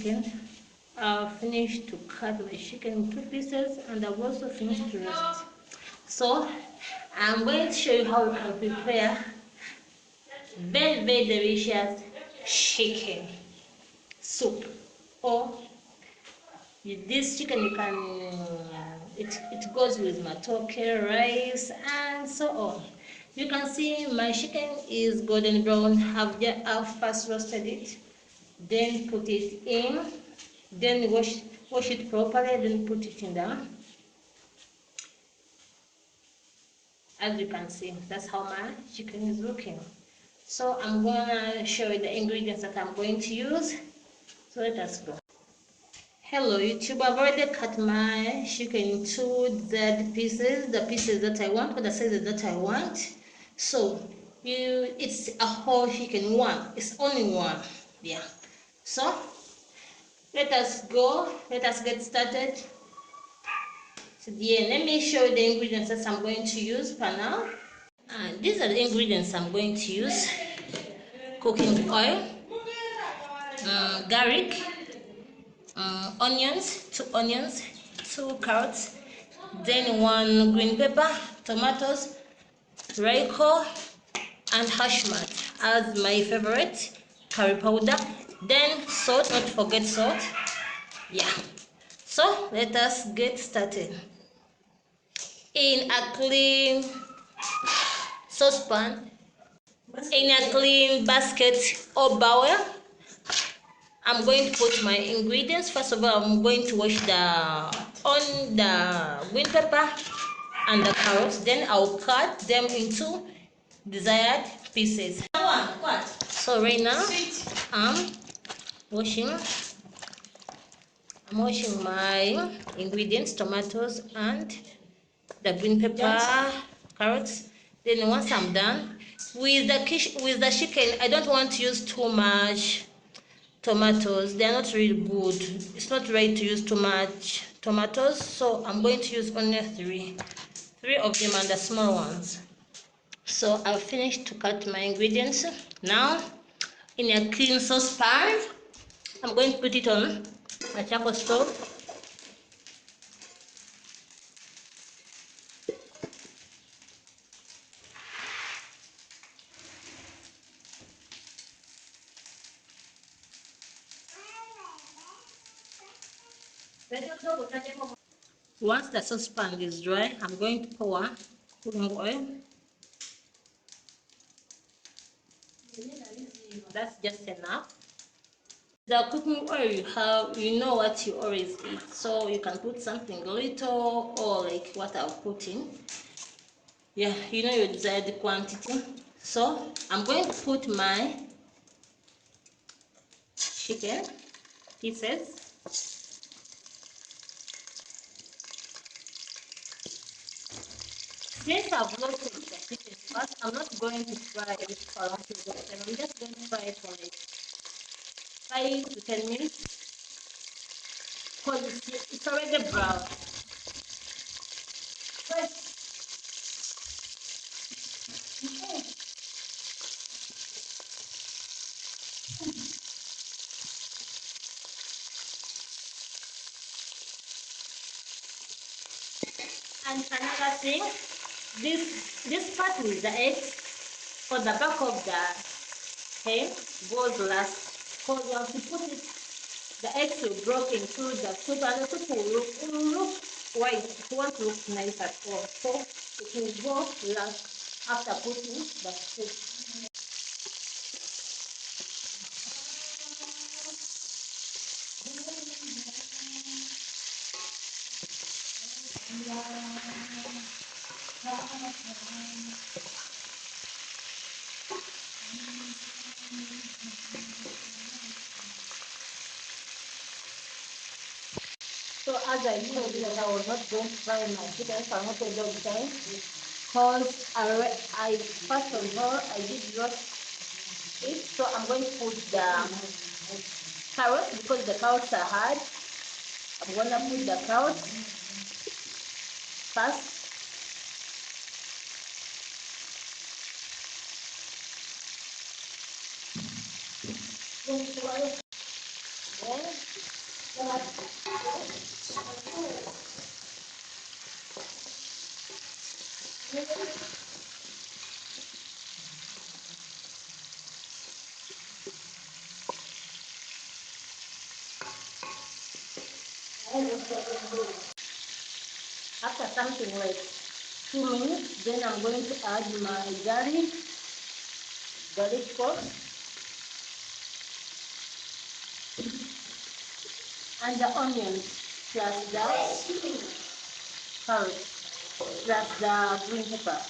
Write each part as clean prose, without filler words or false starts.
chicken. I've finished to cut my chicken in 2 pieces, and I've also finished to roast. So I'm going to show you how you can prepare very delicious chicken soup. Or this chicken you can it goes with matoke, rice, and so on. You can see my chicken is golden brown. I've first roasted it, then put it in, then wash it properly, then put it in there. As you can see, that's how my chicken is looking. So I'm gonna show you the ingredients that I'm going to use. So let us go. Hello YouTube, I've already cut my chicken into the pieces that I want, or the sizes that I want. So it's a whole chicken, it's only one. Yeah. So let us get started. So yeah, let me show you the ingredients that I'm going to use for now. These are the ingredients I'm going to use: cooking oil, garlic, onions, 2 onions, 2 carrots, then 1 green pepper, tomatoes, Royco, and hashmat as my favorite, curry powder, then salt, not forget salt. Yeah. So let us get started. In a clean saucepan, in a clean basket or bowl, I'm going to put my ingredients. First of all, I'm going to wash the green pepper and the carrots. Then I'll cut them into desired pieces. So right now, I'm washing my ingredients: tomatoes and the green pepper, carrots. Then once I'm done with the chicken, I don't want to use too much tomatoes. They are not really good. It's not right to use too much tomatoes, so I'm going to use only three of them, and the small ones. So I've finished to cut my ingredients. Now in a clean saucepan, I'm going to put it on a charcoal stove. Once the saucepan is dry, I'm going to pour cooking oil. That's just enough. The cooking oil you know what you always eat, so you can put something little, or like what I've put in. Yeah, you know your desired quantity. So I'm going to put my chicken pieces. Since I've roasted the chicken first, I'm not going to fry it for a long period of time. I'm just going to fry it for like 5 to 10 minutes, because it's already brown. And another thing, this part with the eggs, or the back of the head, goes last, because once you put it, the eggs will break into the soup, and the soup will look white. It won't look nice at all. So it will go last after putting the soup. So as I told you that I was not going to fry my chicken, so I'm not going to do time, because I first of all I did roast it. So I'm going to put the carrots, because the carrots are hard. I'm gonna put the carrots first. After something like 2 minutes, then I'm going to add my garlic first, and the onions, plus the carrots, plus the green pepper.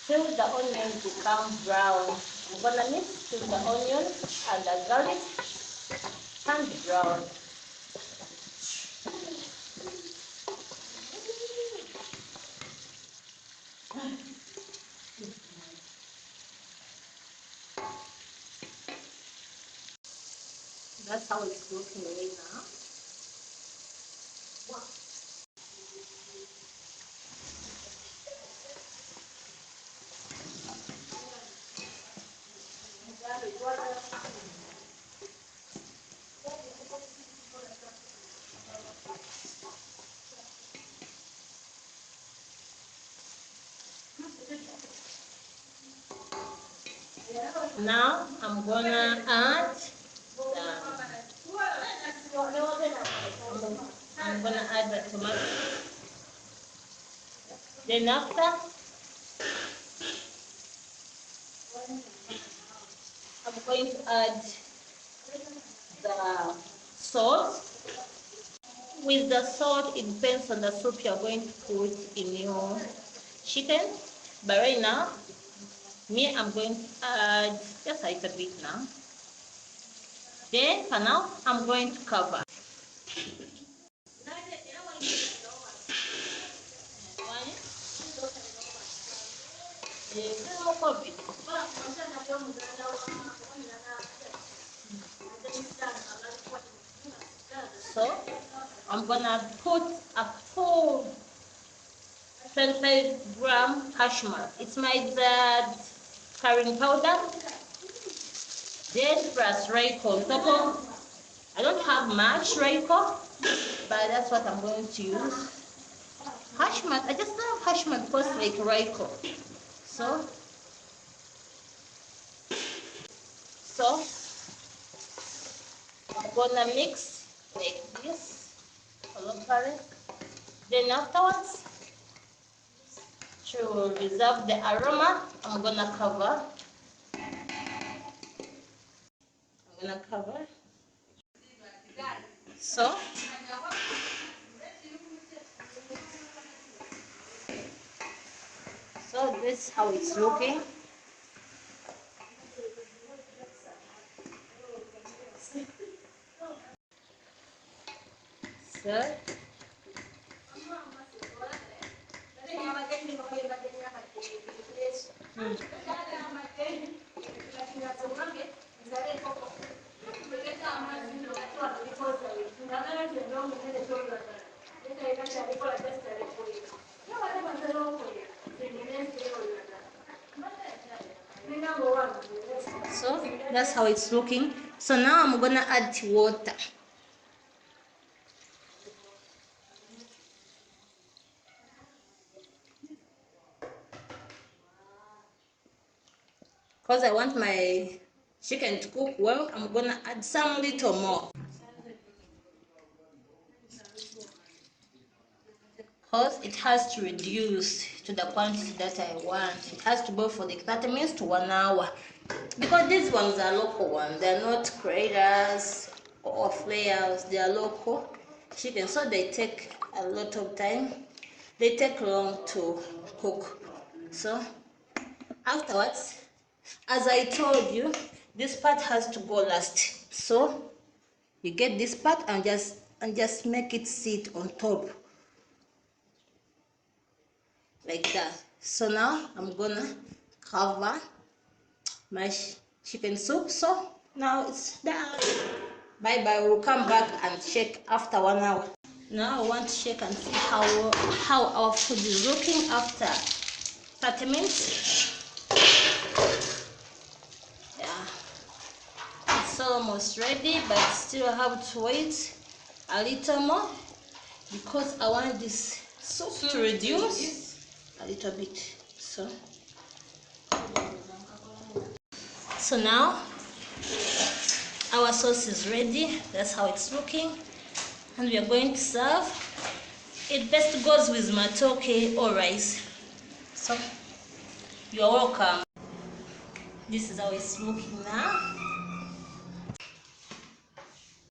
Till the onions become brown. I'm gonna mix till the onions and the garlic turn brown. That's how it's looking right now. Now I'm gonna add the tomato. Then after I'm going to add the salt. With the salt, it depends on the soup you're going to put in your chicken. But right now, I'm going to add just a little bit now. Then for now, I'm going to cover. So I'm gonna put a full 25-gram hash mark. It's my curry powder. Then plus Royco on top of. I don't have much Royco, but that's what I'm going to use. Hash mark. I just love hash mark because like Royco. So I'm gonna mix like this. Then afterwards, to reserve the aroma, I'm gonna cover. So this is how it's looking. So that's how it's looking. So now I'm gonna add water. Because I want my chicken to cook well, I'm gonna add some little more. Because it has to reduce to the quantity that I want. It has to boil for like 30 minutes to 1 hour. Because these ones are local ones, they're not graders or flayers, they are local chicken, so they take a lot of time. They take long to cook. So afterwards, as I told you, this part has to go last. So you get this part and just make it sit on top like that. So now I'm gonna cover my chicken soup. So now it's done. Bye bye. We'll come back and check after 1 hour. Now I want to check and see how our food is looking after 30 minutes. Yeah, it's almost ready, but still have to wait a little more because I want this soup to reduce a little bit. So now our sauce is ready. That's how it's looking, and we are going to serve. It best goes with matoke or rice. So you're welcome. This is how it's looking now.